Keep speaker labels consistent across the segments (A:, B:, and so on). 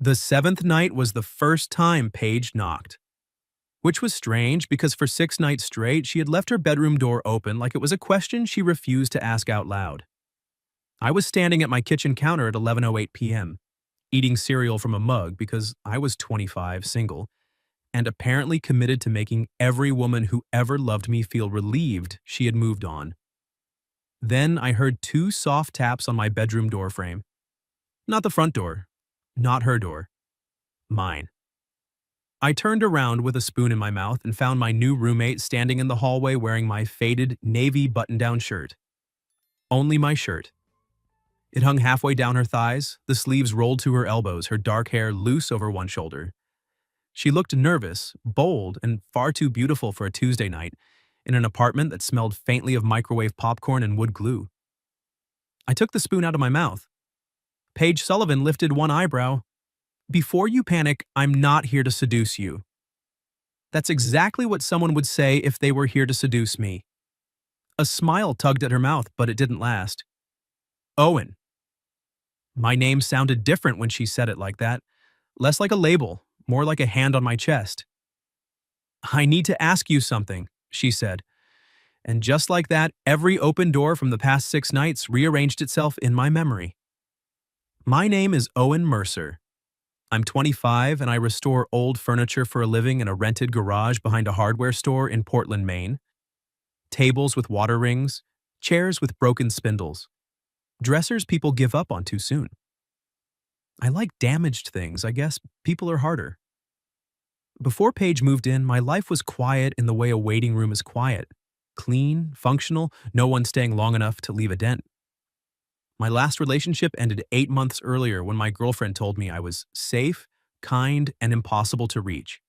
A: The seventh night was the first time Paige knocked, which was strange because for 6 nights straight she had left her bedroom door open like it was a question she refused to ask out loud. I was standing at my kitchen counter at 11:08 p.m., eating cereal from a mug because I was 25, single, and apparently committed to making every woman who ever loved me feel relieved she had moved on. Then I heard two soft taps on my bedroom door frame. Not the front door. Not her door. Mine. I turned around with a spoon in my mouth and found my new roommate standing in the hallway wearing my faded navy button-down shirt. Only my shirt. It hung halfway down her thighs, the sleeves rolled to her elbows, her dark hair loose over one shoulder. She looked nervous, bold, and far too beautiful for a Tuesday night in an apartment that smelled faintly of microwave popcorn and wood glue. I took the spoon out of my mouth. Paige Sullivan lifted one eyebrow. "Before you panic, I'm not here to seduce you." That's exactly what someone would say if they were here to seduce me. A smile tugged at her mouth, but it didn't last. Owen. My name sounded different when she said it like that. Less like a label, more like a hand on my chest. "I need to ask you something," she said. And just like that, every open door from the past 6 nights rearranged itself in my memory. My name is Owen Mercer. I'm 25 and I restore old furniture for a living in a rented garage behind a hardware store in Portland, Maine. Tables with water rings, chairs with broken spindles, dressers people give up on too soon. I like damaged things. I guess people are harder. Before Paige moved in, my life was quiet in the way a waiting room is quiet. Clean, functional, no one staying long enough to leave a dent. My last relationship ended 8 months earlier when my girlfriend told me I was safe, kind, and impossible to reach.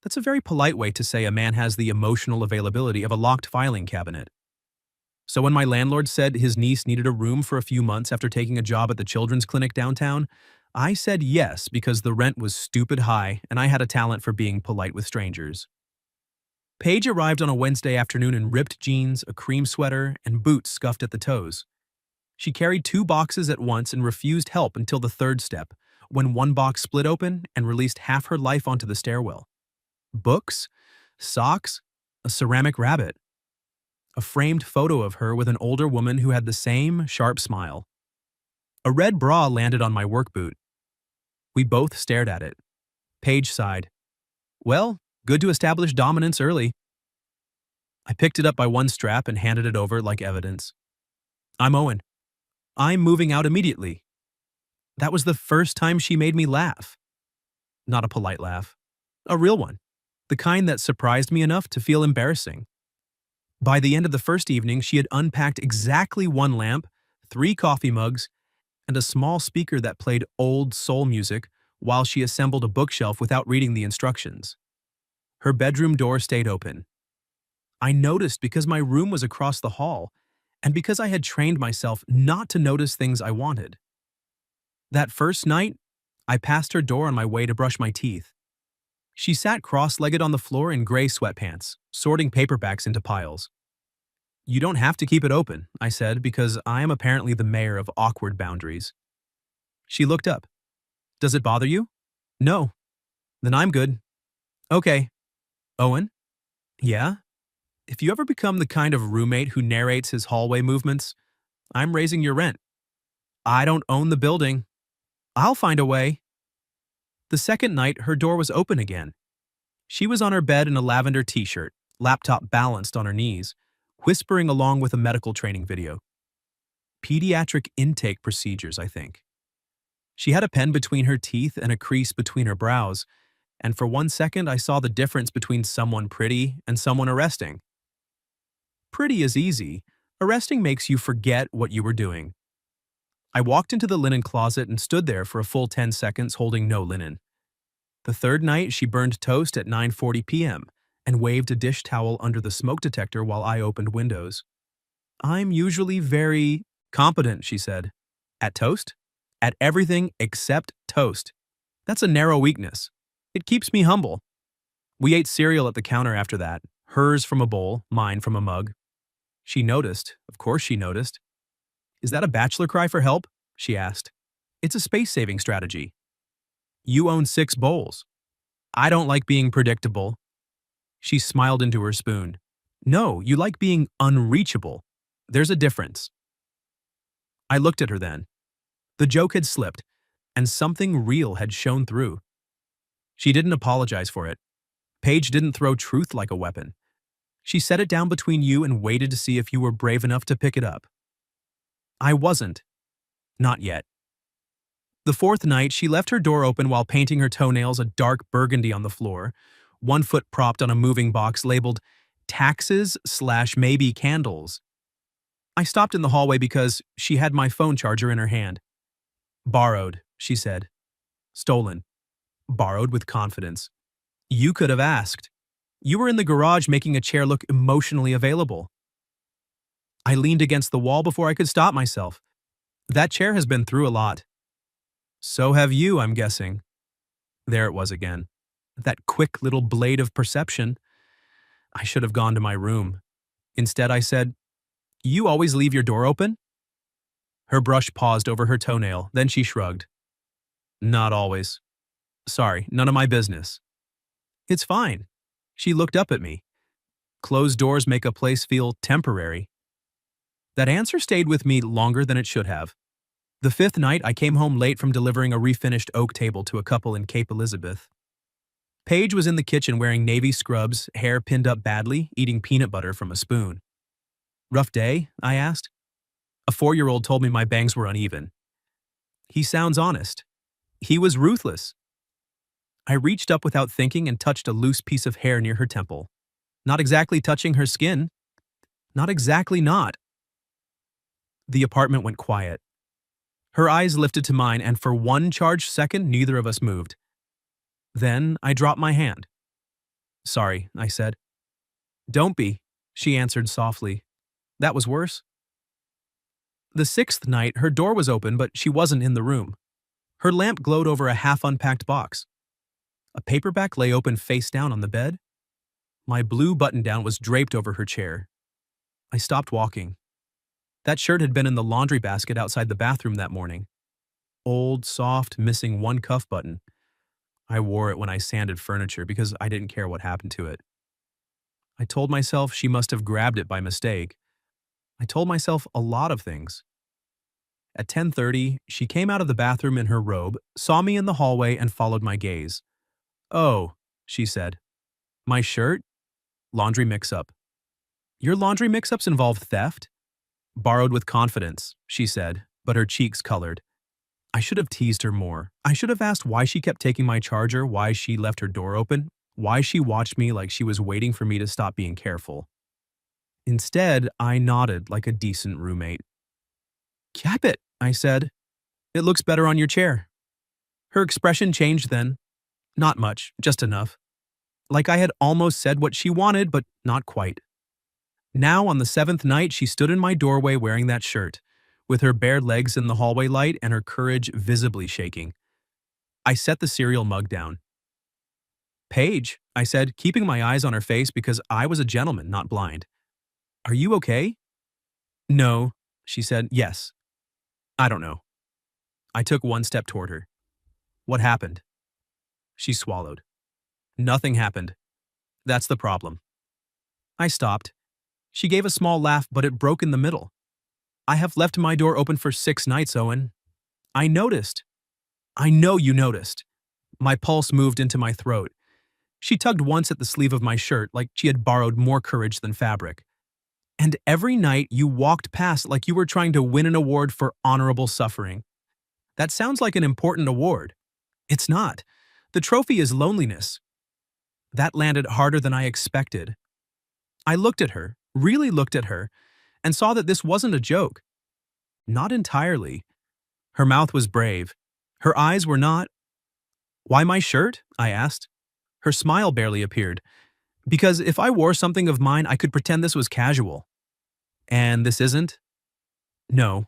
A: That's a very polite way to say a man has the emotional availability of a locked filing cabinet. So when my landlord said his niece needed a room for a few months after taking a job at the children's clinic downtown, I said yes because the rent was stupid high and I had a talent for being polite with strangers. Paige arrived on a Wednesday afternoon in ripped jeans, a cream sweater, and boots scuffed at the toes. She carried 2 boxes at once and refused help until the third step, when one box split open and released half her life onto the stairwell. Books, socks, a ceramic rabbit. A framed photo of her with an older woman who had the same sharp smile. A red bra landed on my work boot. We both stared at it. Paige sighed. "Well, good to establish dominance early." I picked it up by one strap and handed it over like evidence. "I'm Owen. I'm moving out immediately." That was the first time she made me laugh. Not a polite laugh. A real one. The kind that surprised me enough to feel embarrassing. By the end of the first evening, she had unpacked exactly 1 lamp, 3 coffee mugs, and a small speaker that played old soul music while she assembled a bookshelf without reading the instructions. Her bedroom door stayed open. I noticed because my room was across the hall, and because I had trained myself not to notice things I wanted. That first night, I passed her door on my way to brush my teeth. She sat cross-legged on the floor in gray sweatpants, sorting paperbacks into piles. "You don't have to keep it open," I said, because I am apparently the mayor of awkward boundaries. She looked up. "Does it bother you?" "No." "Then I'm good." "Okay." "Owen?" "Yeah?" "If you ever become the kind of roommate who narrates his hallway movements, I'm raising your rent." "I don't own the building." "I'll find a way." The second night, her door was open again. She was on her bed in a lavender t-shirt, laptop balanced on her knees, whispering along with a medical training video. Pediatric intake procedures, I think. She had a pen between her teeth and a crease between her brows, and for 1 second I saw the difference between someone pretty and someone arresting. Pretty is easy. Arresting makes you forget what you were doing. I walked into the linen closet and stood there for a full 10 seconds holding no linen. The third night, she burned toast at 9:40 p.m. and waved a dish towel under the smoke detector while I opened windows. "I'm usually very competent," she said. "At toast? At everything except toast. That's a narrow weakness. It keeps me humble." We ate cereal at the counter after that, hers from a bowl, mine from a mug. She noticed. Of course she noticed. "Is that a bachelor cry for help?" she asked. "It's a space-saving strategy." You own 6 bowls. I don't like being predictable. She smiled into her spoon. No, you like being unreachable. There's a difference. I looked at her then. The joke had slipped, and something real had shown through. She didn't apologize for it. Paige didn't throw truth like a weapon. She set it down between you and waited to see if you were brave enough to pick it up. I wasn't. Not yet. The fourth night, she left her door open while painting her toenails a dark burgundy on the floor, one foot propped on a moving box labeled taxes/maybe candles. I stopped in the hallway because she had my phone charger in her hand. Borrowed, she said. Stolen. Borrowed with confidence. You could have asked. You were in the garage making a chair look emotionally available. I leaned against the wall before I could stop myself. That chair has been through a lot. So have you, I'm guessing. There it was again. That quick little blade of perception. I should have gone to my room. Instead, I said, You always leave your door open? Her brush paused over her toenail, then she shrugged. Not always. Sorry, none of my business. It's fine. She looked up at me. Closed doors make a place feel temporary. That answer stayed with me longer than it should have. The fifth night, I came home late from delivering a refinished oak table to a couple in Cape Elizabeth. Paige was in the kitchen wearing navy scrubs, hair pinned up badly, eating peanut butter from a spoon. Rough day? I asked. A 4-year-old told me my bangs were uneven. He sounds honest. He was ruthless. I reached up without thinking and touched a loose piece of hair near her temple. Not exactly touching her skin. Not exactly not. The apartment went quiet. Her eyes lifted to mine, and for one charged second, neither of us moved. Then I dropped my hand. Sorry, I said. Don't be, she answered softly. That was worse. The sixth night, her door was open, but she wasn't in the room. Her lamp glowed over a half-unpacked box. A paperback lay open face down on the bed. My blue button-down was draped over her chair. I stopped walking. That shirt had been in the laundry basket outside the bathroom that morning. Old, soft, missing one cuff button. I wore it when I sanded furniture because I didn't care what happened to it. I told myself she must have grabbed it by mistake. I told myself a lot of things. At 10:30, she came out of the bathroom in her robe, saw me in the hallway, and followed my gaze. Oh, she said. My shirt? Laundry mix-up. Your laundry mix-ups involve theft? Borrowed with confidence, she said, but her cheeks colored. I should have teased her more. I should have asked why she kept taking my charger, why she left her door open, why she watched me like she was waiting for me to stop being careful. Instead, I nodded like a decent roommate. Cap it, I said. It looks better on your chair. Her expression changed then. Not much, just enough. Like I had almost said what she wanted, but not quite. Now, on the seventh night, she stood in my doorway wearing that shirt, with her bare legs in the hallway light and her courage visibly shaking. I set the cereal mug down. Paige, I said, keeping my eyes on her face because I was a gentleman, not blind. Are you okay? No, she said. Yes. I don't know. I took one step toward her. What happened? She swallowed. Nothing happened. That's the problem. I stopped. She gave a small laugh, but it broke in the middle. I have left my door open for 6 nights, Owen. I noticed. I know you noticed. My pulse moved into my throat. She tugged once at the sleeve of my shirt like she had borrowed more courage than fabric. And every night you walked past like you were trying to win an award for honorable suffering. That sounds like an important award. It's not. The trophy is loneliness. That landed harder than I expected. I looked at her, really looked at her, and saw that this wasn't a joke. Not entirely. Her mouth was brave. Her eyes were not. Why my shirt? I asked. Her smile barely appeared. Because if I wore something of mine, I could pretend this was casual. And this isn't? No.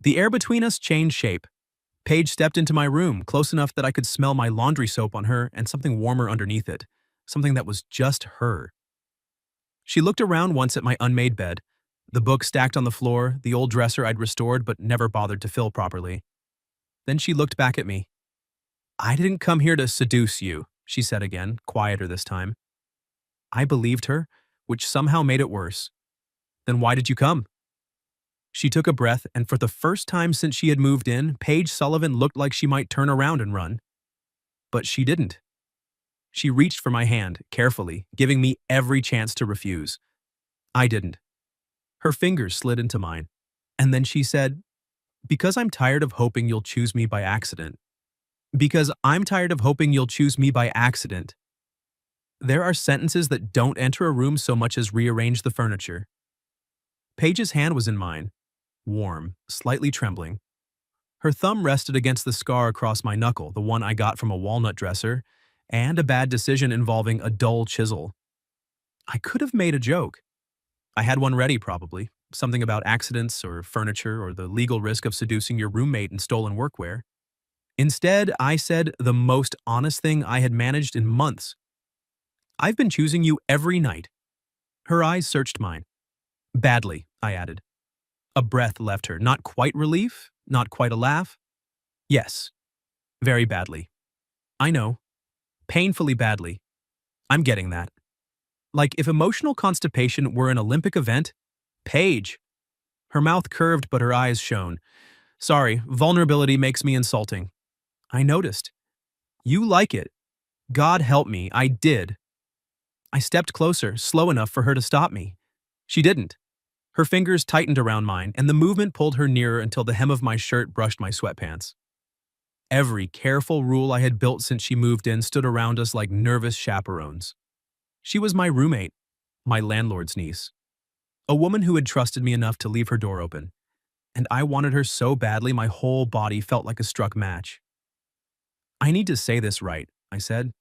A: The air between us changed shape. Paige stepped into my room, close enough that I could smell my laundry soap on her and something warmer underneath it, something that was just her. She looked around once at my unmade bed, the book stacked on the floor, the old dresser I'd restored but never bothered to fill properly. Then she looked back at me. I didn't come here to seduce you, she said again, quieter this time. I believed her, which somehow made it worse. Then why did you come? She took a breath, and for the first time since she had moved in, Paige Sullivan looked like she might turn around and run. But she didn't. She reached for my hand, carefully, giving me every chance to refuse. I didn't. Her fingers slid into mine. And then she said, "Because I'm tired of hoping you'll choose me by accident. Because I'm tired of hoping you'll choose me by accident." There are sentences that don't enter a room so much as rearrange the furniture. Paige's hand was in mine, warm, slightly trembling. Her thumb rested against the scar across my knuckle, the one I got from a walnut dresser, and a bad decision involving a dull chisel. I could have made a joke. I had one ready, probably. Something about accidents or furniture or the legal risk of seducing your roommate in stolen workwear. Instead, I said the most honest thing I had managed in months. "I've been choosing you every night." Her eyes searched mine. "Badly," I added. A breath left her, not quite relief, not quite a laugh. "Yes, very badly." "I know. Painfully badly. I'm getting that." Like if emotional constipation were an Olympic event, Paige. Her mouth curved, but her eyes shone. "Sorry, vulnerability makes me insulting." I noticed. "You like it. God help me, I did." I stepped closer, slow enough for her to stop me. She didn't. Her fingers tightened around mine, and the movement pulled her nearer until the hem of my shirt brushed my sweatpants. Every careful rule I had built since she moved in stood around us like nervous chaperones. She was my roommate, my landlord's niece, a woman who had trusted me enough to leave her door open, and I wanted her so badly my whole body felt like a struck match. "I need to say this right," I said.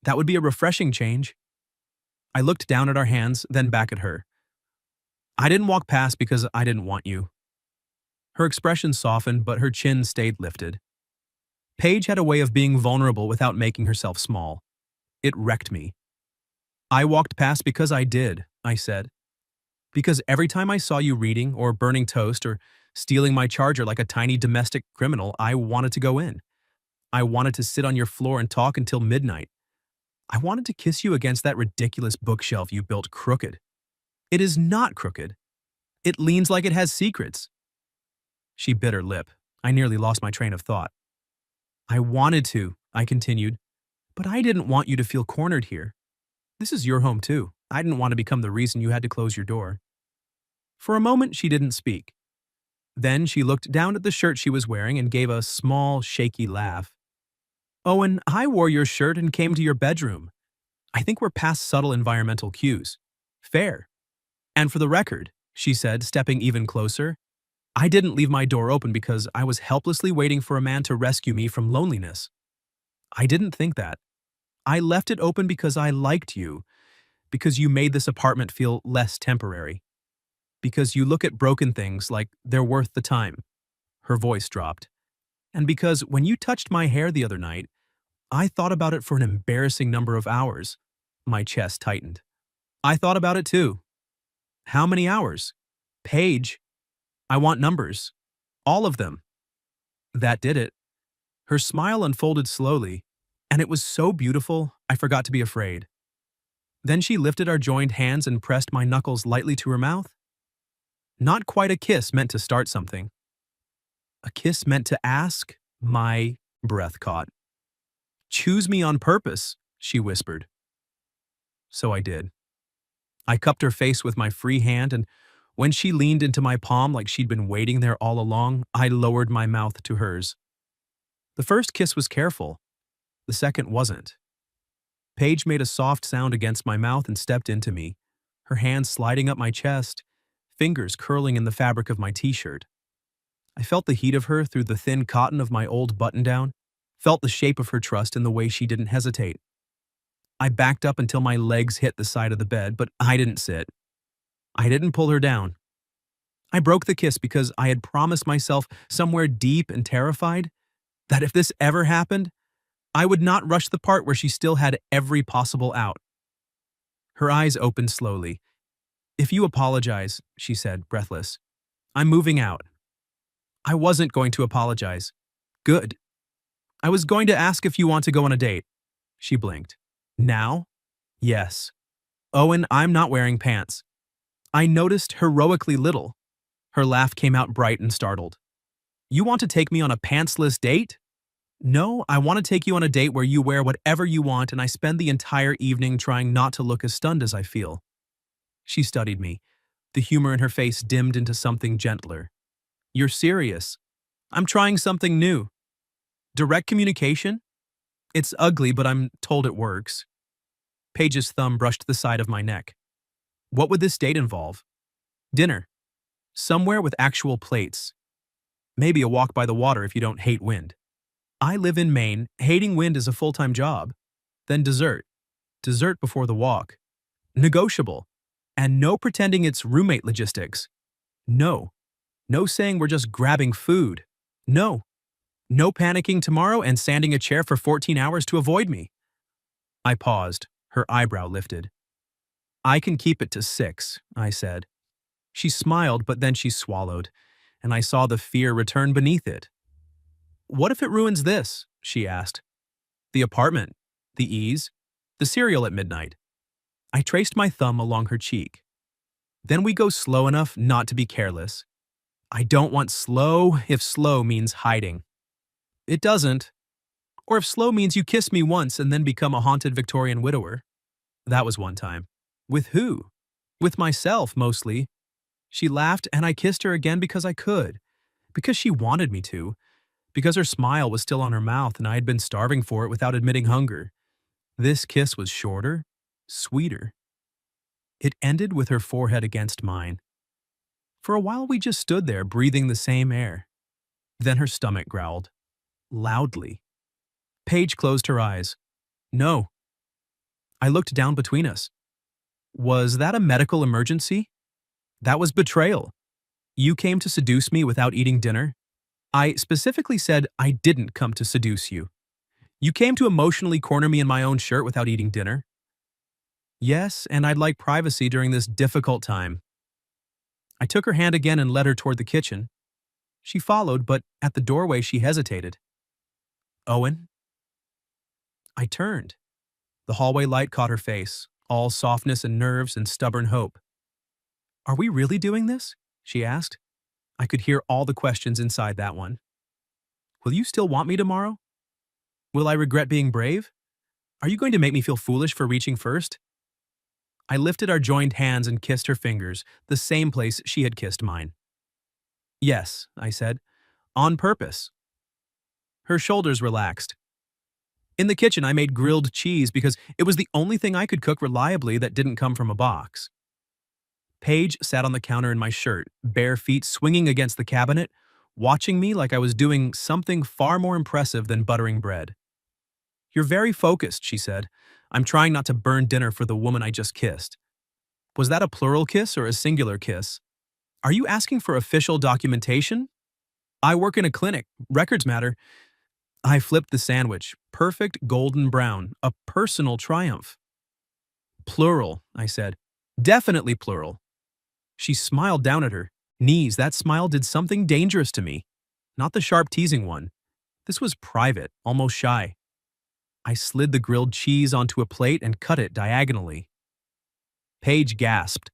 A: "That would be a refreshing change." I looked down at our hands, then back at her. "I didn't walk past because I didn't want you." Her expression softened, but her chin stayed lifted. Paige had a way of being vulnerable without making herself small. It wrecked me. "I walked past because I did," I said. "Because every time I saw you reading or burning toast or stealing my charger like a tiny domestic criminal, I wanted to go in. I wanted to sit on your floor and talk until midnight. I wanted to kiss you against that ridiculous bookshelf you built crooked. It is not crooked. It leans like it has secrets." She bit her lip. I nearly lost my train of thought. "I wanted to," I continued, "but I didn't want you to feel cornered here. This is your home too. I didn't want to become the reason you had to close your door." For a moment, she didn't speak. Then she looked down at the shirt she was wearing and gave a small, shaky laugh. "Owen, I wore your shirt and came to your bedroom. I think we're past subtle environmental cues. Fair. And for the record," she said, stepping even closer, "I didn't leave my door open because I was helplessly waiting for a man to rescue me from loneliness. I didn't think that. I left it open because I liked you, because you made this apartment feel less temporary, because you look at broken things like they're worth the time." Her voice dropped. "And because when you touched my hair the other night, I thought about it for an embarrassing number of hours." My chest tightened. "I thought about it too." "How many hours?" "Paige, I want numbers. All of them." That did it. Her smile unfolded slowly, and it was so beautiful I forgot to be afraid. Then she lifted our joined hands and pressed my knuckles lightly to her mouth. Not quite a kiss meant to start something. A kiss meant to ask? My breath caught. "Choose me on purpose," she whispered. So I did. I cupped her face with my free hand, and when she leaned into my palm like she'd been waiting there all along, I lowered my mouth to hers. The first kiss was careful. The second wasn't. Paige made a soft sound against my mouth and stepped into me, her hands sliding up my chest, fingers curling in the fabric of my t-shirt. I felt the heat of her through the thin cotton of my old button-down, felt the shape of her trust in the way she didn't hesitate. I backed up until my legs hit the side of the bed, but I didn't sit. I didn't pull her down. I broke the kiss because I had promised myself, somewhere deep and terrified, that if this ever happened, I would not rush the part where she still had every possible out. Her eyes opened slowly. "If you apologize," she said, breathless, "I'm moving out." I wasn't going to apologize. Good. I was going to ask if you want to go on a date. She blinked. Now? Yes. Owen, I'm not wearing pants. I noticed heroically little. Her laugh came out bright and startled. You want to take me on a pantsless date? No, I want to take you on a date where you wear whatever you want and I spend the entire evening trying not to look as stunned as I feel. She studied me. The humor in her face dimmed into something gentler. You're serious. I'm trying something new. Direct communication? It's ugly, but I'm told it works. Paige's thumb brushed the side of my neck. What would this date involve? Dinner. Somewhere with actual plates. Maybe a walk by the water if you don't hate wind. I live in Maine. Hating wind is a full-time job. Then dessert. Dessert before the walk. Negotiable. And no pretending it's roommate logistics. No. No saying we're just grabbing food. No. No panicking tomorrow and sanding a chair for 14 hours to avoid me. I paused. Her eyebrow lifted. I can keep it to 6, I said. She smiled, but then she swallowed, and I saw the fear return beneath it. What if it ruins this? She asked. The apartment, the ease, the cereal at midnight. I traced my thumb along her cheek. Then we go slow enough not to be careless. I don't want slow if slow means hiding. It doesn't. Or if slow means you kiss me once and then become a haunted Victorian widower. That was one time. With who? With myself, mostly. She laughed and I kissed her again because I could. Because she wanted me to. Because her smile was still on her mouth and I had been starving for it without admitting hunger. This kiss was shorter, sweeter. It ended with her forehead against mine. For a while we just stood there, breathing the same air. Then her stomach growled. Loudly. Paige closed her eyes. No. I looked down between us. Was that a medical emergency? That was betrayal. You came to seduce me without eating dinner? I specifically said I didn't come to seduce you. You came to emotionally corner me in my own shirt without eating dinner? Yes, and I'd like privacy during this difficult time. I took her hand again and led her toward the kitchen. She followed, but at the doorway she hesitated. Owen? I turned. The hallway light caught her face, all softness and nerves and stubborn hope. Are we really doing this? She asked. I could hear all the questions inside that one. Will you still want me tomorrow? Will I regret being brave? Are you going to make me feel foolish for reaching first? I lifted our joined hands and kissed her fingers, the same place she had kissed mine. Yes, I said, on purpose. Her shoulders relaxed. In the kitchen, I made grilled cheese because it was the only thing I could cook reliably that didn't come from a box. Paige sat on the counter in my shirt, bare feet swinging against the cabinet, watching me like I was doing something far more impressive than buttering bread. You're very focused, she said. I'm trying not to burn dinner for the woman I just kissed. Was that a plural kiss or a singular kiss? Are you asking for official documentation? I work in a clinic. Records matter. I flipped the sandwich. Perfect golden brown. A personal triumph. Plural, I said. Definitely plural. She smiled down at her. Knees, that smile did something dangerous to me. Not the sharp teasing one. This was private, almost shy. I slid the grilled cheese onto a plate and cut it diagonally. Paige gasped.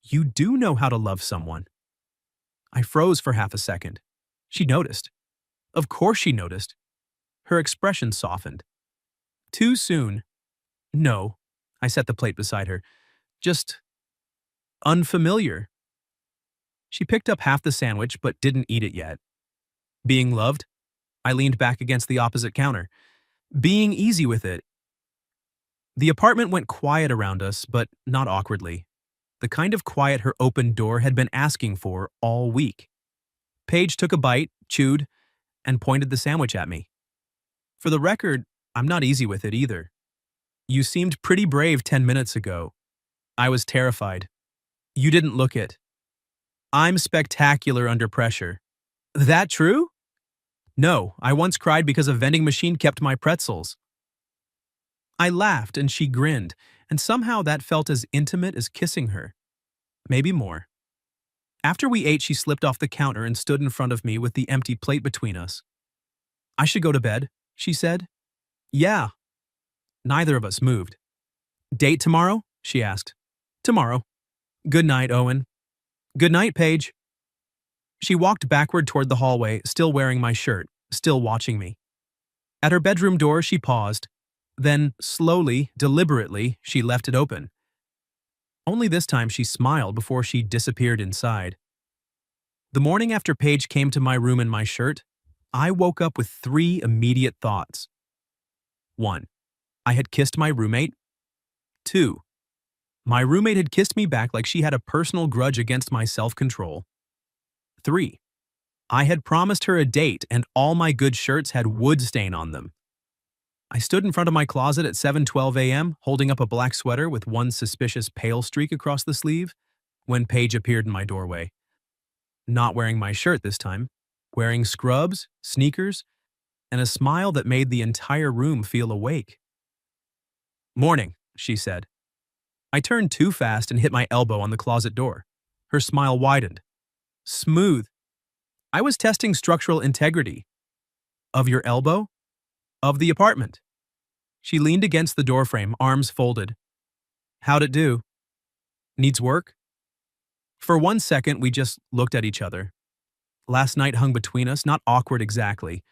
A: You do know how to love someone. I froze for half a second. She noticed. Of course she noticed. Her expression softened. Too soon. No. I set the plate beside her. Just unfamiliar. She picked up half the sandwich but didn't eat it yet. Being loved? I leaned back against the opposite counter. Being easy with it. The apartment went quiet around us, but not awkwardly. The kind of quiet her open door had been asking for all week. Paige took a bite, chewed, and pointed the sandwich at me. For the record, I'm not easy with it either. You seemed pretty brave 10 minutes ago. I was terrified. You didn't look it. I'm spectacular under pressure. That true? No, I once cried because a vending machine kept my pretzels. I laughed and she grinned, and somehow that felt as intimate as kissing her. Maybe more. After we ate, she slipped off the counter and stood in front of me with the empty plate between us. I should go to bed, she said. Yeah. Neither of us moved. Date tomorrow? She asked. Tomorrow. Good night, Owen. Good night, Paige. She walked backward toward the hallway, still wearing my shirt, still watching me. At her bedroom door, she paused. Then, slowly, deliberately, she left it open. Only this time she smiled before she disappeared inside. The morning after Paige came to my room in my shirt, I woke up with 3 immediate thoughts. 1. I had kissed my roommate. 2. My roommate had kissed me back like she had a personal grudge against my self-control. 3. I had promised her a date and all my good shirts had wood stain on them. I stood in front of my closet at 7:12 a.m., holding up a black sweater with one suspicious pale streak across the sleeve, when Paige appeared in my doorway. Not wearing my shirt this time, wearing scrubs, sneakers, and a smile that made the entire room feel awake. Morning, she said. I turned too fast and hit my elbow on the closet door. Her smile widened. Smooth. I was testing structural integrity. Of your elbow? Of the apartment. She leaned against the doorframe, arms folded. How'd it do? Needs work? For 1 second, we just looked at each other. Last night hung between us, not awkward exactly.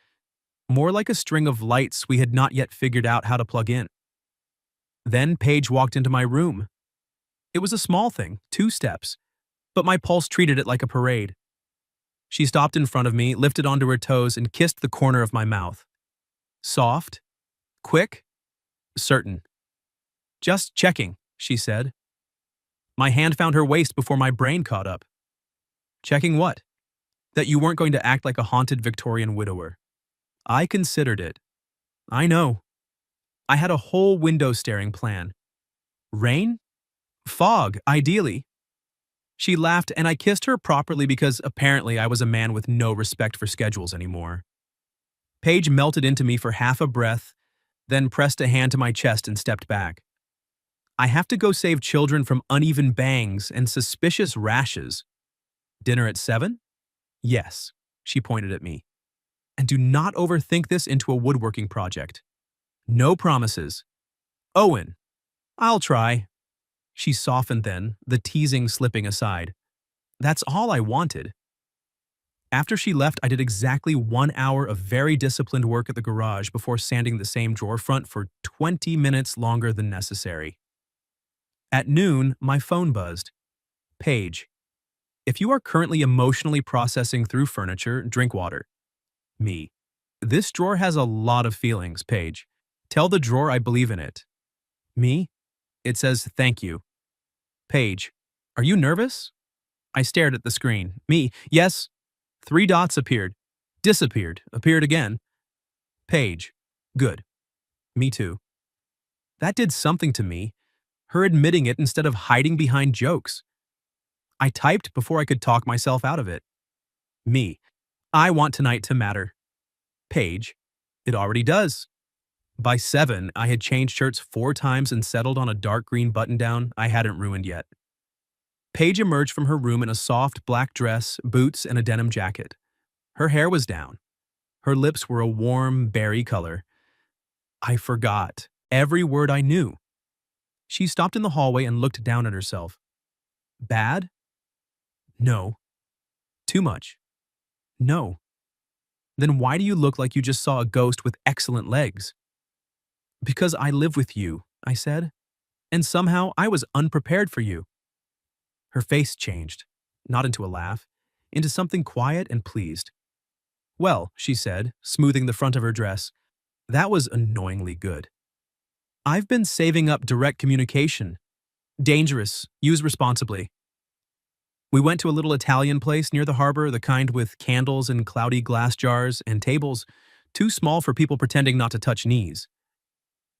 A: More like a string of lights we had not yet figured out how to plug in. Then Paige walked into my room. It was a small thing, 2 steps, but my pulse treated it like a parade. She stopped in front of me, lifted onto her toes, and kissed the corner of my mouth. Soft, quick, certain. Just checking, she said. My hand found her waist before my brain caught up. Checking what? That you weren't going to act like a haunted Victorian widower. I considered it. I know. I had a whole window-staring plan. Rain? Fog, ideally. She laughed and I kissed her properly because apparently I was a man with no respect for schedules anymore. Paige melted into me for half a breath, then pressed a hand to my chest and stepped back. I have to go save children from uneven bangs and suspicious rashes. Dinner at 7? Yes, she pointed at me. And do not overthink this into a woodworking project. No promises. Owen, I'll try. She softened then, the teasing slipping aside. That's all I wanted. After she left, I did exactly 1 hour of very disciplined work at the garage before sanding the same drawer front for 20 minutes longer than necessary. At noon, my phone buzzed. Paige, if you are currently emotionally processing through furniture, drink water. Me. This drawer has a lot of feelings, Paige. Tell the drawer I believe in it. Me. It says thank you. Paige, are you nervous? I stared at the screen. Me. Yes. 3 dots appeared. Disappeared. Appeared again. Paige. Good. Me too. That did something to me. Her admitting it instead of hiding behind jokes. I typed before I could talk myself out of it. Me. I want tonight to matter. Paige. It already does. By 7, I had changed shirts 4 times and settled on a dark green button-down I hadn't ruined yet. Paige emerged from her room in a soft black dress, boots, and a denim jacket. Her hair was down. Her lips were a warm berry color. I forgot every word I knew. She stopped in the hallway and looked down at herself. Bad? No. Too much? No. Then why do you look like you just saw a ghost with excellent legs? Because I live with you, I said, and somehow I was unprepared for you. Her face changed, not into a laugh, into something quiet and pleased. Well, she said, smoothing the front of her dress, that was annoyingly good. I've been saving up direct communication. Dangerous. Use responsibly. We went to a little Italian place near the harbor, the kind with candles and cloudy glass jars and tables, too small for people pretending not to touch knees.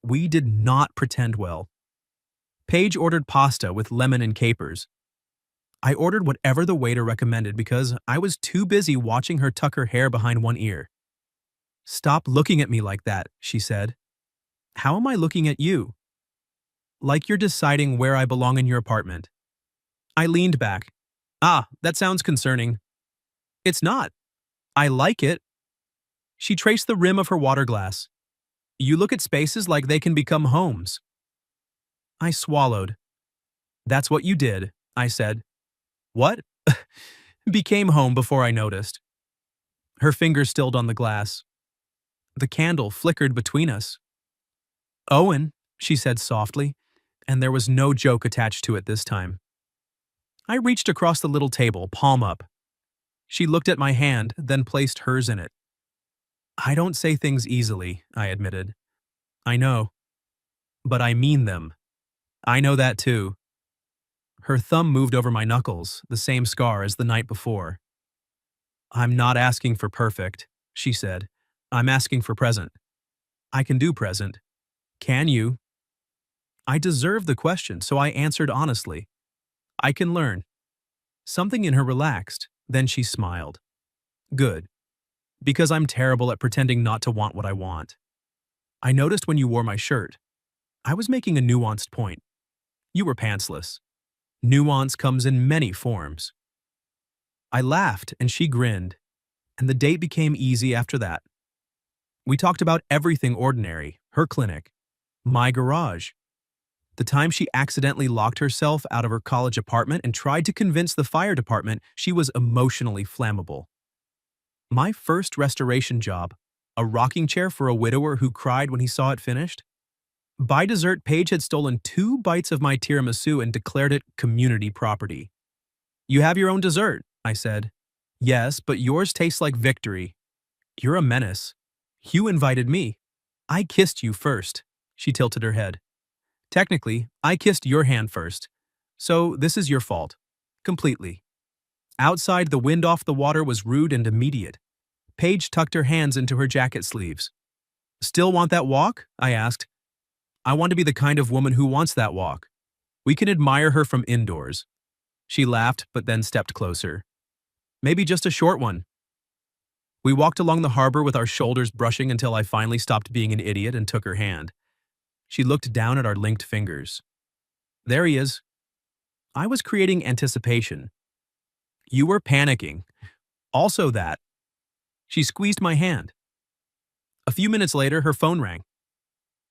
A: We did not pretend well. Paige ordered pasta with lemon and capers. I ordered whatever the waiter recommended because I was too busy watching her tuck her hair behind one ear. Stop looking at me like that, she said. How am I looking at you? Like you're deciding where I belong in your apartment. I leaned back. Ah, that sounds concerning. It's not. I like it. She traced the rim of her water glass. You look at spaces like they can become homes. I swallowed. That's what you did, I said. What? Became home before I noticed. Her fingers stilled on the glass. The candle flickered between us. Owen, she said softly, and there was no joke attached to it this time. I reached across the little table, palm up. She looked at my hand, then placed hers in it. I don't say things easily, I admitted. I know. But I mean them. I know that too. Her thumb moved over my knuckles, the same scar as the night before. I'm not asking for perfect, she said. I'm asking for present. I can do present. Can you? I deserved the question, so I answered honestly. I can learn. Something in her relaxed, then she smiled. Good. Because I'm terrible at pretending not to want what I want. I noticed when you wore my shirt. I was making a nuanced point. You were pantsless. Nuance comes in many forms. I laughed and she grinned, and the date became easy after that. We talked about everything ordinary, her clinic, my garage, the time she accidentally locked herself out of her college apartment and tried to convince the fire department she was emotionally flammable. My first restoration job, a rocking chair for a widower who cried when he saw it finished. By dessert, Paige had stolen 2 bites of my tiramisu and declared it community property. You have your own dessert, I said. Yes, but yours tastes like victory. You're a menace. You invited me. I kissed you first. She tilted her head. Technically, I kissed your hand first. So this is your fault. Completely. Outside, the wind off the water was rude and immediate. Paige tucked her hands into her jacket sleeves. Still want that walk? I asked. I want to be the kind of woman who wants that walk. We can admire her from indoors. She laughed, but then stepped closer. Maybe just a short one. We walked along the harbor with our shoulders brushing until I finally stopped being an idiot and took her hand. She looked down at our linked fingers. There he is. I was creating anticipation. You were panicking. Also that. She squeezed my hand. A few minutes later, her phone rang.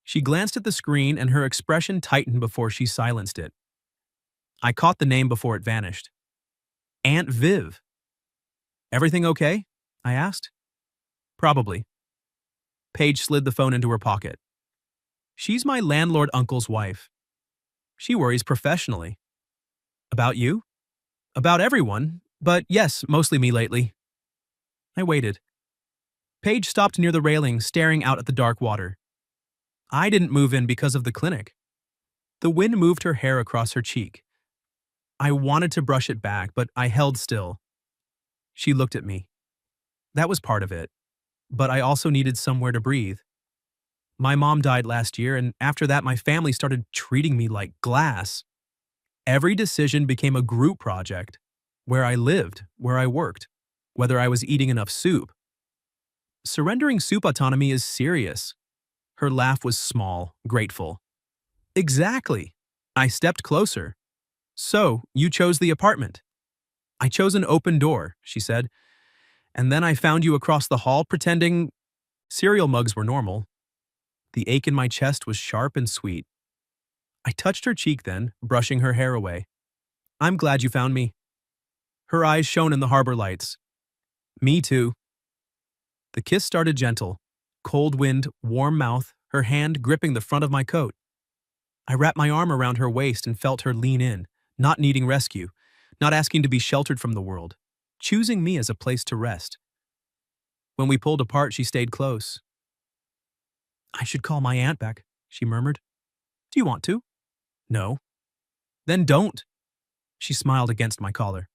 A: She glanced at the screen and her expression tightened before she silenced it. I caught the name before it vanished. Aunt Viv. Everything okay? I asked. Probably. Paige slid the phone into her pocket. She's my landlord uncle's wife. She worries professionally. About you? About everyone, but yes, mostly me lately. I waited. Paige stopped near the railing, staring out at the dark water. I didn't move in because of the clinic. The wind moved her hair across her cheek. I wanted to brush it back, but I held still. She looked at me. That was part of it, but I also needed somewhere to breathe. My mom died last year, and after that my family started treating me like glass. Every decision became a group project. Where I lived, where I worked, whether I was eating enough soup. Surrendering soup autonomy is serious. Her laugh was small, grateful. Exactly. I stepped closer. So, you chose the apartment. I chose an open door, she said. And then I found you across the hall pretending cereal mugs were normal. The ache in my chest was sharp and sweet. I touched her cheek then, brushing her hair away. I'm glad you found me. Her eyes shone in the harbor lights. Me too. The kiss started gentle. Cold wind, warm mouth, her hand gripping the front of my coat. I wrapped my arm around her waist and felt her lean in, not needing rescue, not asking to be sheltered from the world, choosing me as a place to rest. When we pulled apart, she stayed close. I should call my aunt back, she murmured. Do you want to? No. Then don't. She smiled against my collar.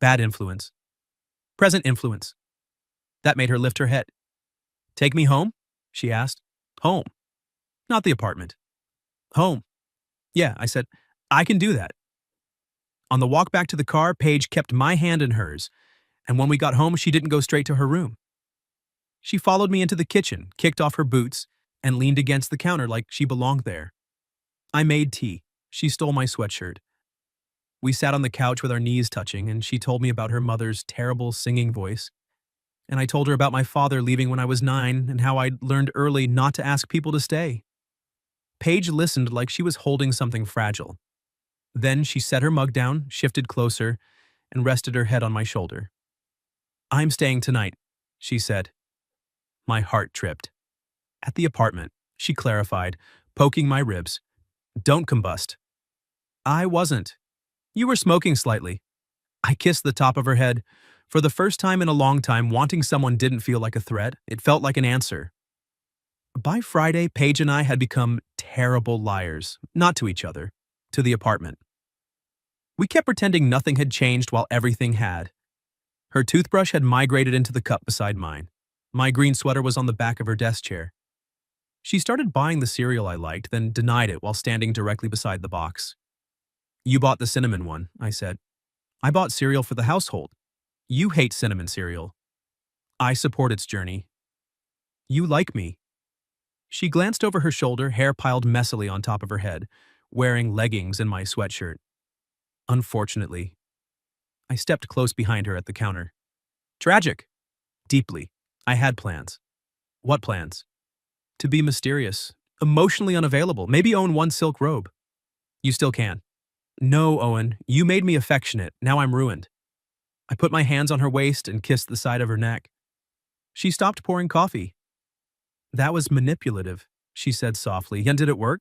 A: Bad influence. Present influence. That made her lift her head. Take me home? She asked. Home. Not the apartment. Home. Yeah, I said. I can do that. On the walk back to the car, Paige kept my hand in hers, and when we got home, she didn't go straight to her room. She followed me into the kitchen, kicked off her boots, and leaned against the counter like she belonged there. I made tea. She stole my sweatshirt. We sat on the couch with our knees touching, and she told me about her mother's terrible singing voice. And I told her about my father leaving when I was 9 and how I'd learned early not to ask people to stay. Paige listened like she was holding something fragile. Then she set her mug down, shifted closer, and rested her head on my shoulder. I'm staying tonight, she said. My heart tripped. At the apartment, she clarified, poking my ribs. Don't combust. I wasn't. You were smoking slightly. I kissed the top of her head. For the first time in a long time, wanting someone didn't feel like a threat. It felt like an answer. By Friday, Paige and I had become terrible liars, not to each other, to the apartment. We kept pretending nothing had changed while everything had. Her toothbrush had migrated into the cup beside mine. My green sweater was on the back of her desk chair. She started buying the cereal I liked, then denied it while standing directly beside the box. You bought the cinnamon one, I said. I bought cereal for the household. You hate cinnamon cereal. I support its journey. You like me. She glanced over her shoulder, hair piled messily on top of her head, wearing leggings and my sweatshirt. Unfortunately. I stepped close behind her at the counter. Tragic. Deeply. I had plans. What plans? To be mysterious, emotionally unavailable, maybe own one silk robe. You still can. No, Owen, you made me affectionate, now I'm ruined. I put my hands on her waist and kissed the side of her neck. She stopped pouring coffee. That was manipulative, she said softly. And did it work?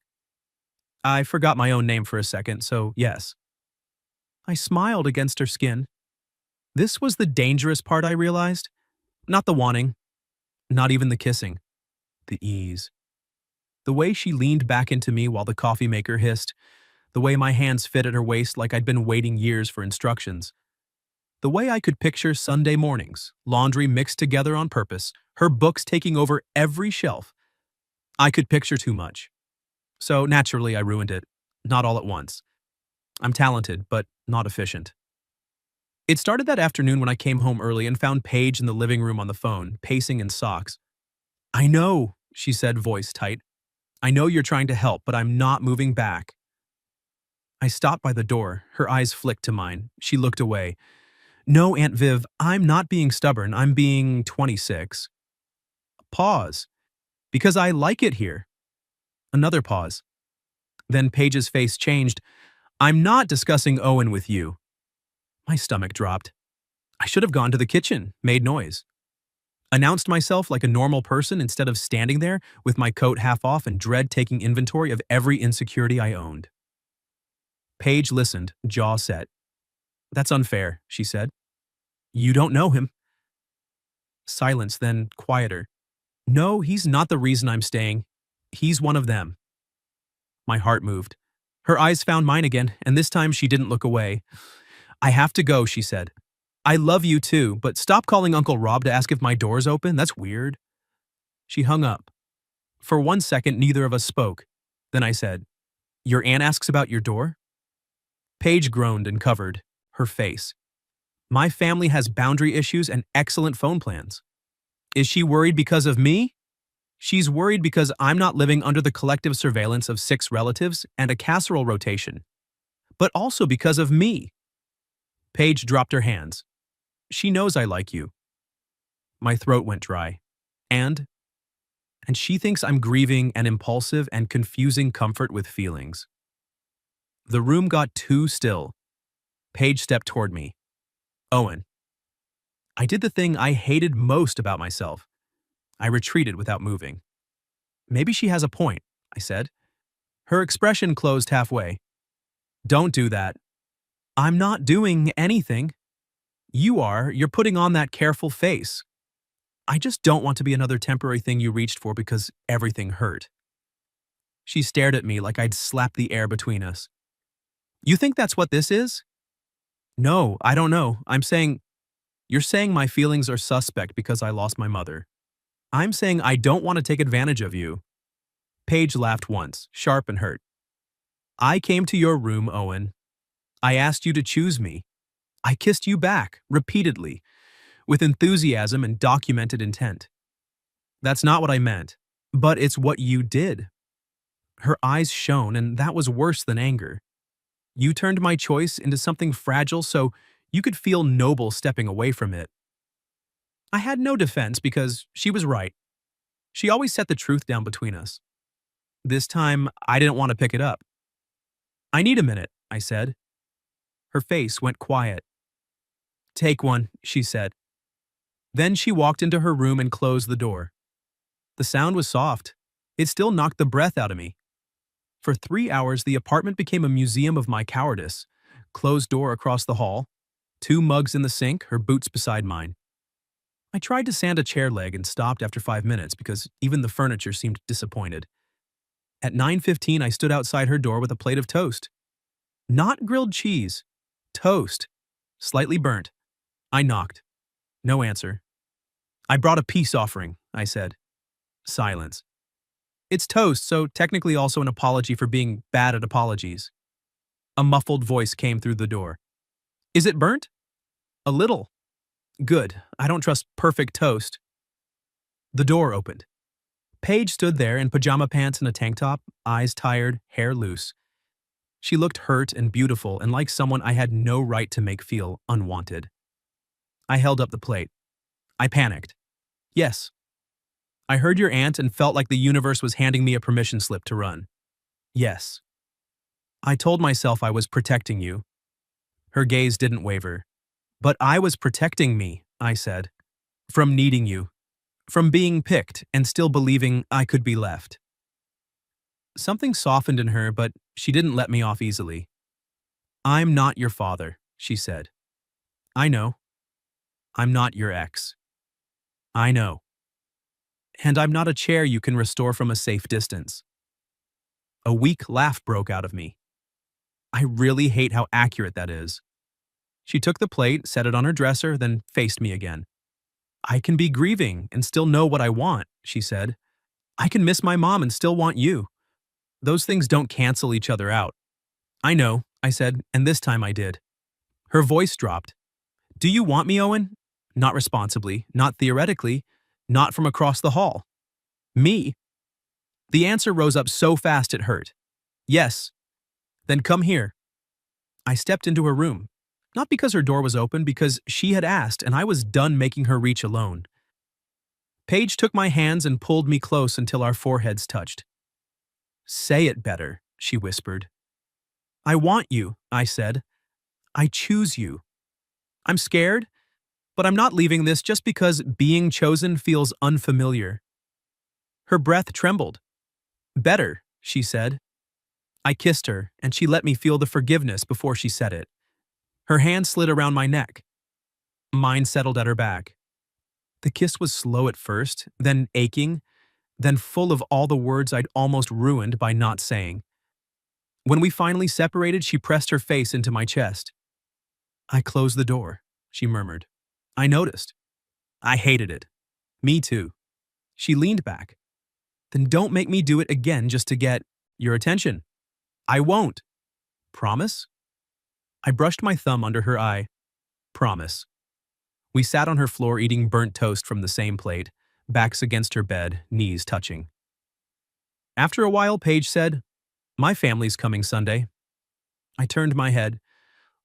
A: I forgot my own name for a second, so yes. I smiled against her skin. This was the dangerous part, I realized. Not the wanting, not even the kissing. The ease. The way she leaned back into me while the coffee maker hissed. The way my hands fit at her waist like I'd been waiting years for instructions. The way I could picture Sunday mornings, laundry mixed together on purpose, her books taking over every shelf. I could picture too much. So naturally I ruined it, not all at once. I'm talented, but not efficient. It started that afternoon when I came home early and found Paige in the living room on the phone, pacing in socks. I know, she said, voice tight. I know you're trying to help, but I'm not moving back. I stopped by the door. Her eyes flicked to mine. She looked away. No, Aunt Viv, I'm not being stubborn. I'm being 26. Pause. Because I like it here. Another pause. Then Paige's face changed. I'm not discussing Owen with you. My stomach dropped. I should have gone to the kitchen, made noise. Announced myself like a normal person instead of standing there with my coat half off and dread taking inventory of every insecurity I owned. Paige listened, jaw set. That's unfair, she said. You don't know him. Silence, then quieter. No, he's not the reason I'm staying. He's one of them. My heart moved. Her eyes found mine again, and this time she didn't look away. I have to go, she said. I love you too, but stop calling Uncle Rob to ask if my door's open. That's weird. She hung up. For 1 second, neither of us spoke. Then I said, Your aunt asks about your door? Paige groaned and covered her face. My family has boundary issues and excellent phone plans. Is she worried because of me? She's worried because I'm not living under the collective surveillance of 6 relatives and a casserole rotation. But also because of me. Paige dropped her hands. She knows I like you. My throat went dry. And she thinks I'm grieving and impulsive and confusing comfort with feelings. The room got too still. Paige stepped toward me. Owen. I did the thing I hated most about myself. I retreated without moving. Maybe she has a point, I said. Her expression closed halfway. Don't do that. I'm not doing anything. You are. You're putting on that careful face. I just don't want to be another temporary thing you reached for because everything hurt. She stared at me like I'd slapped the air between us. You think that's what this is? No, I don't know. You're saying my feelings are suspect because I lost my mother. I'm saying I don't want to take advantage of you. Paige laughed once, sharp and hurt. I came to your room, Owen. I asked you to choose me. I kissed you back, repeatedly, with enthusiasm and documented intent. That's not what I meant, but it's what you did. Her eyes shone, and that was worse than anger. You turned my choice into something fragile so you could feel noble stepping away from it. I had no defense because she was right. She always set the truth down between us. This time, I didn't want to pick it up. I need a minute, I said. Her face went quiet. Take one, she said. Then she walked into her room and closed the door. The sound was soft. It still knocked the breath out of me. For 3 hours, the apartment became a museum of my cowardice. Closed door across the hall, 2 mugs in the sink, her boots beside mine. I tried to sand a chair leg and stopped after 5 minutes because even the furniture seemed disappointed. At 9:15, I stood outside her door with a plate of toast. Not grilled cheese. Toast. Slightly burnt. I knocked. No answer. I brought a peace offering, I said. Silence. It's toast, so technically also an apology for being bad at apologies. A muffled voice came through the door. Is it burnt? A little. Good. I don't trust perfect toast. The door opened. Paige stood there in pajama pants and a tank top, eyes tired, hair loose. She looked hurt and beautiful and like someone I had no right to make feel unwanted. I held up the plate. I panicked. Yes. I heard your aunt and felt like the universe was handing me a permission slip to run. Yes. I told myself I was protecting you. Her gaze didn't waver. But I was protecting me, I said. From needing you. From being picked and still believing I could be left. Something softened in her, but she didn't let me off easily. I'm not your father, she said. I know. I'm not your ex. I know. And I'm not a chair you can restore from a safe distance. A weak laugh broke out of me. I really hate how accurate that is. She took the plate, set it on her dresser, then faced me again. I can be grieving and still know what I want, she said. I can miss my mom and still want you. Those things don't cancel each other out. I know, I said, and this time I did. Her voice dropped. Do you want me, Owen? Not responsibly, not theoretically, not from across the hall. Me? The answer rose up so fast it hurt. Yes. Then come here. I stepped into her room. Not because her door was open, because she had asked and I was done making her reach alone. Paige took my hands and pulled me close until our foreheads touched. Say it better, she whispered. I want you, I said. I choose you. I'm scared, but I'm not leaving this just because being chosen feels unfamiliar. Her breath trembled. Better, she said. I kissed her, and she let me feel the forgiveness before she said it. Her hand slid around my neck. Mine settled at her back. The kiss was slow at first, then aching, then full of all the words I'd almost ruined by not saying. When we finally separated, she pressed her face into my chest. I closed the door, she murmured. I noticed. I hated it. Me too. She leaned back. Then don't make me do it again just to get your attention. I won't. Promise? I brushed my thumb under her eye. Promise. We sat on her floor eating burnt toast from the same plate, backs against her bed, knees touching. After a while, Paige said, My family's coming Sunday. I turned my head.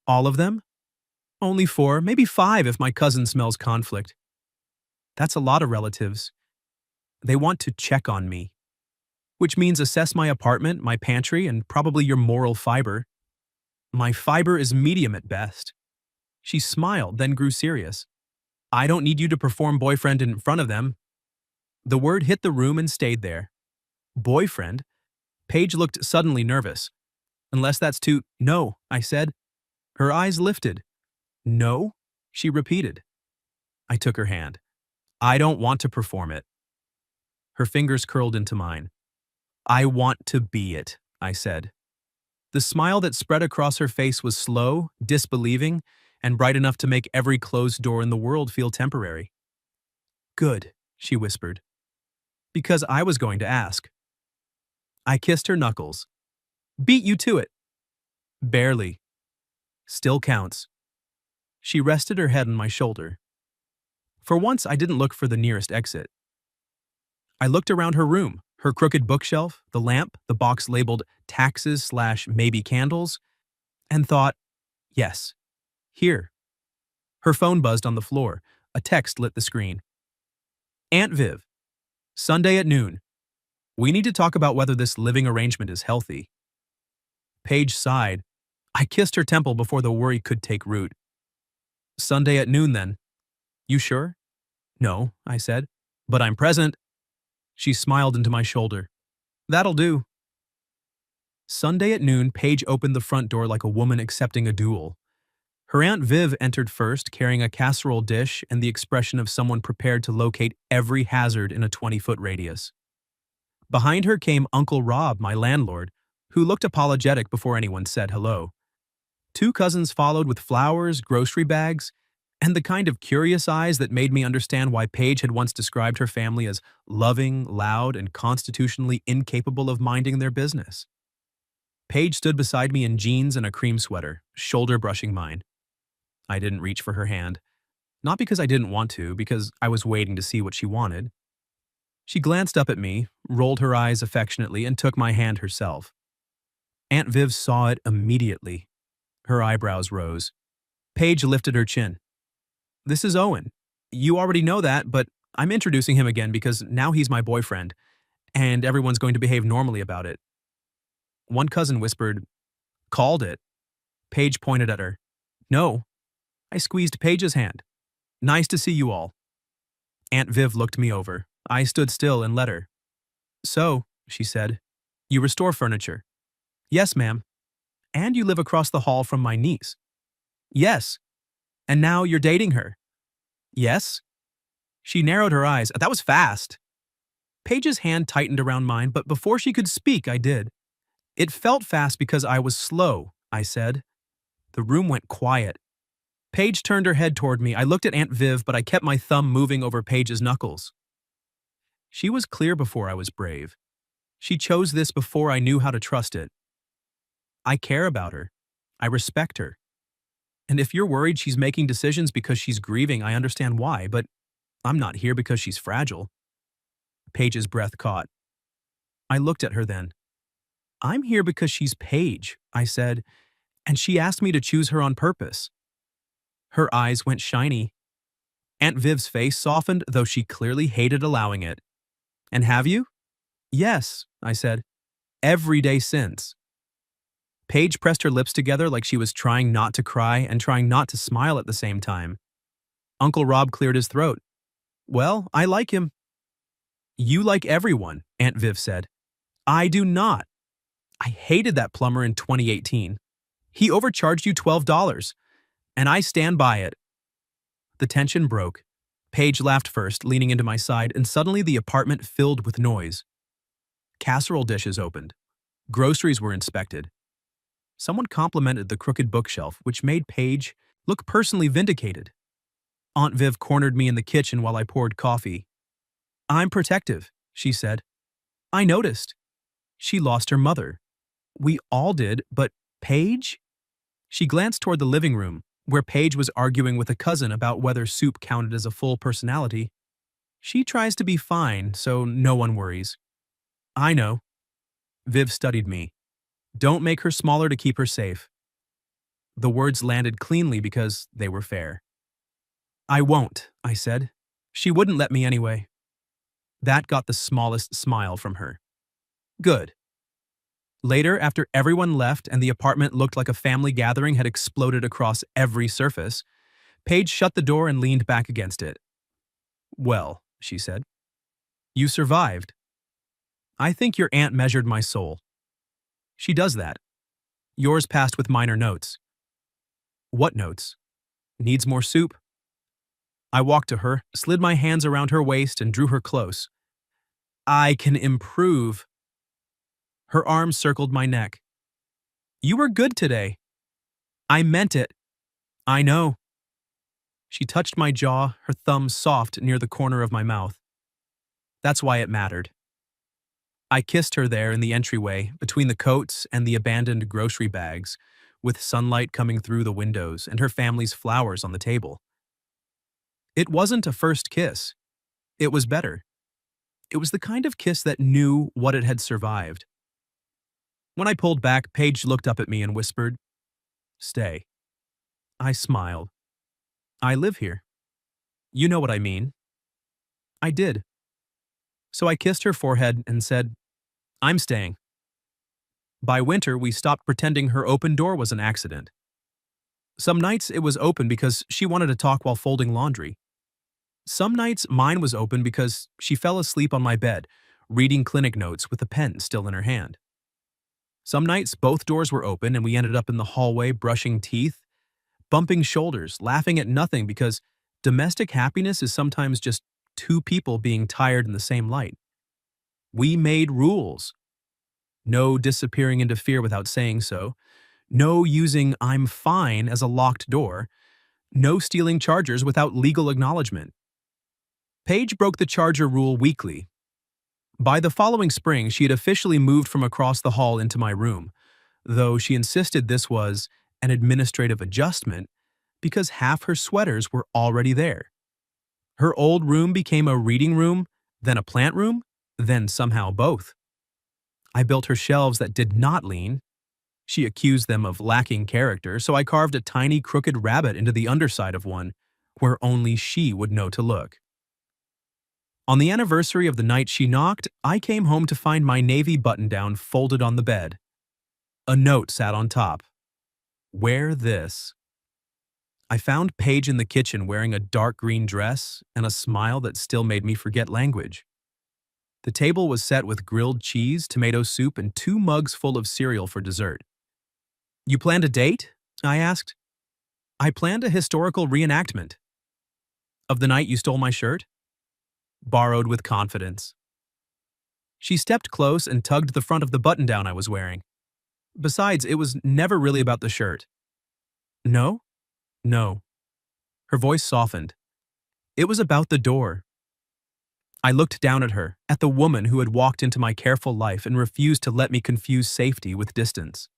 A: All of them? Only 4, maybe 5 if my cousin smells conflict. That's a lot of relatives. They want to check on me. Which means assess my apartment, my pantry, and probably your moral fiber. My fiber is medium at best. She smiled, then grew serious. I don't need you to perform boyfriend in front of them. The word hit the room and stayed there. Boyfriend? Paige looked suddenly nervous. Unless that's too— No, I said. Her eyes lifted. No? She repeated. I took her hand. I don't want to perform it. Her fingers curled into mine. I want to be it, I said. The smile that spread across her face was slow, disbelieving, and bright enough to make every closed door in the world feel temporary. Good, she whispered. Because I was going to ask. I kissed her knuckles. Beat you to it. Barely. Still counts. She rested her head on my shoulder. For once, I didn't look for the nearest exit. I looked around her room, her crooked bookshelf, the lamp, the box labeled taxes/maybe candles, and thought, yes, here. Her phone buzzed on the floor, A text lit the screen. Aunt Viv, Sunday at noon. We need to talk about whether this living arrangement is healthy. Paige sighed. I kissed her temple before the worry could take root. Sunday at noon, then. You sure? No, I said. But I'm present. She smiled into my shoulder. That'll do. Sunday at noon, Paige opened the front door like a woman accepting a duel. Her Aunt Viv entered first, carrying a casserole dish and the expression of someone prepared to locate every hazard in a 20-foot radius. Behind her came Uncle Rob, my landlord, who looked apologetic before anyone said hello. Two cousins followed with flowers, grocery bags, and the kind of curious eyes that made me understand why Paige had once described her family as loving, loud, and constitutionally incapable of minding their business. Paige stood beside me in jeans and a cream sweater, shoulder brushing mine. I didn't reach for her hand. Not because I didn't want to, because I was waiting to see what she wanted. She glanced up at me, rolled her eyes affectionately, and took my hand herself. Aunt Viv saw it immediately. Her eyebrows rose. Paige lifted her chin. This is Owen. You already know that, but I'm introducing him again because now he's my boyfriend, and everyone's going to behave normally about it. One cousin whispered, Called it. Paige pointed at her. No. I squeezed Paige's hand. Nice to see you all. Aunt Viv looked me over. I stood still and let her. So, she said, you restore furniture. Yes, ma'am. And you live across the hall from my niece. Yes. And now you're dating her. Yes. She narrowed her eyes. That was fast. Paige's hand tightened around mine, but before she could speak, I did. It felt fast because I was slow, I said. The room went quiet. Paige turned her head toward me. I looked at Aunt Viv, but I kept my thumb moving over Paige's knuckles. She was clear before I was brave. She chose this before I knew how to trust it. I care about her. I respect her. And if you're worried she's making decisions because she's grieving, I understand why, but I'm not here because she's fragile. Paige's breath caught. I looked at her then. I'm here because she's Paige, I said, and she asked me to choose her on purpose. Her eyes went shiny. Aunt Viv's face softened, though she clearly hated allowing it. And have you? Yes, I said. Every day since. Paige pressed her lips together like she was trying not to cry and trying not to smile at the same time. Uncle Rob cleared his throat. Well, I like him. You like everyone, Aunt Viv said. I do not. I hated that plumber in 2018. He overcharged you $12, and I stand by it. The tension broke. Paige laughed first, leaning into my side, and suddenly the apartment filled with noise. Casserole dishes opened. Groceries were inspected. Someone complimented the crooked bookshelf, which made Paige look personally vindicated. Aunt Viv cornered me in the kitchen while I poured coffee. I'm protective, she said. I noticed. She lost her mother. We all did, but Paige? She glanced toward the living room, where Paige was arguing with a cousin about whether soup counted as a full personality. She tries to be fine, so no one worries. I know. Viv studied me. Don't make her smaller to keep her safe. The words landed cleanly because they were fair. I won't, I said. She wouldn't let me anyway. That got the smallest smile from her. Good. Later, after everyone left and the apartment looked like a family gathering had exploded across every surface, Paige shut the door and leaned back against it. Well, she said, you survived. I think your aunt measured my soul. She does that. Yours passed with minor notes. What notes? Needs more soup? I walked to her, slid my hands around her waist, and drew her close. I can improve. Her arms circled my neck. You were good today. I meant it. I know. She touched my jaw, her thumb soft near the corner of my mouth. That's why it mattered. I kissed her there in the entryway, between the coats and the abandoned grocery bags, with sunlight coming through the windows and her family's flowers on the table. It wasn't a first kiss. It was better. It was the kind of kiss that knew what it had survived. When I pulled back, Paige looked up at me and whispered, Stay. I smiled. I live here. You know what I mean. I did. So I kissed her forehead and said, I'm staying. By winter, we stopped pretending her open door was an accident. Some nights it was open because she wanted to talk while folding laundry. Some nights mine was open because she fell asleep on my bed, reading clinic notes with a pen still in her hand. Some nights both doors were open and we ended up in the hallway brushing teeth, bumping shoulders, laughing at nothing because domestic happiness is sometimes just two people being tired in the same light. We made rules. No disappearing into fear without saying so. No using I'm fine as a locked door. No stealing chargers without legal acknowledgement. Paige broke the charger rule weekly. By the following spring, she had officially moved from across the hall into my room, though she insisted this was an administrative adjustment because half her sweaters were already there. Her old room became a reading room, then a plant room, then somehow both. I built her shelves that did not lean. She accused them of lacking character, so I carved a tiny crooked rabbit into the underside of one, where only she would know to look. On the anniversary of the night she knocked, I came home to find my navy button-down folded on the bed. A note sat on top. Wear this. I found Paige in the kitchen wearing a dark green dress and a smile that still made me forget language. The table was set with grilled cheese, tomato soup, and 2 mugs full of cereal for dessert. You planned a date? I asked. I planned a historical reenactment. Of the night you stole my shirt? Borrowed with confidence. She stepped close and tugged the front of the button-down I was wearing. Besides, it was never really about the shirt. No? No. Her voice softened. It was about the door. I looked down at her, at the woman who had walked into my careful life and refused to let me confuse safety with distance.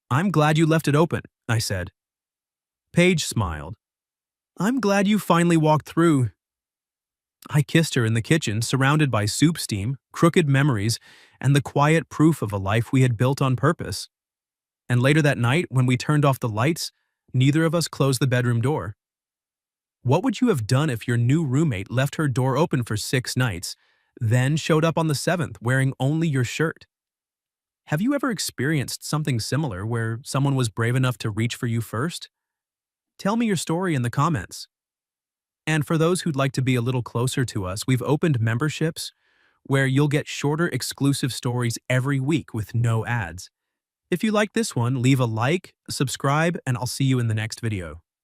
A: I'm glad you left it open, I said. Paige smiled. I'm glad you finally walked through. I kissed her in the kitchen, surrounded by soup steam, crooked memories, and the quiet proof of a life we had built on purpose. And later that night, when we turned off the lights, neither of us closed the bedroom door. What would you have done if your new roommate left her door open for 6 nights, then showed up on the 7th wearing only your shirt? Have you ever experienced something similar where someone was brave enough to reach for you first? Tell me your story in the comments. And for those who'd like to be a little closer to us, we've opened memberships where you'll get shorter exclusive stories every week with no ads. If you like this one, leave a like, subscribe, and I'll see you in the next video.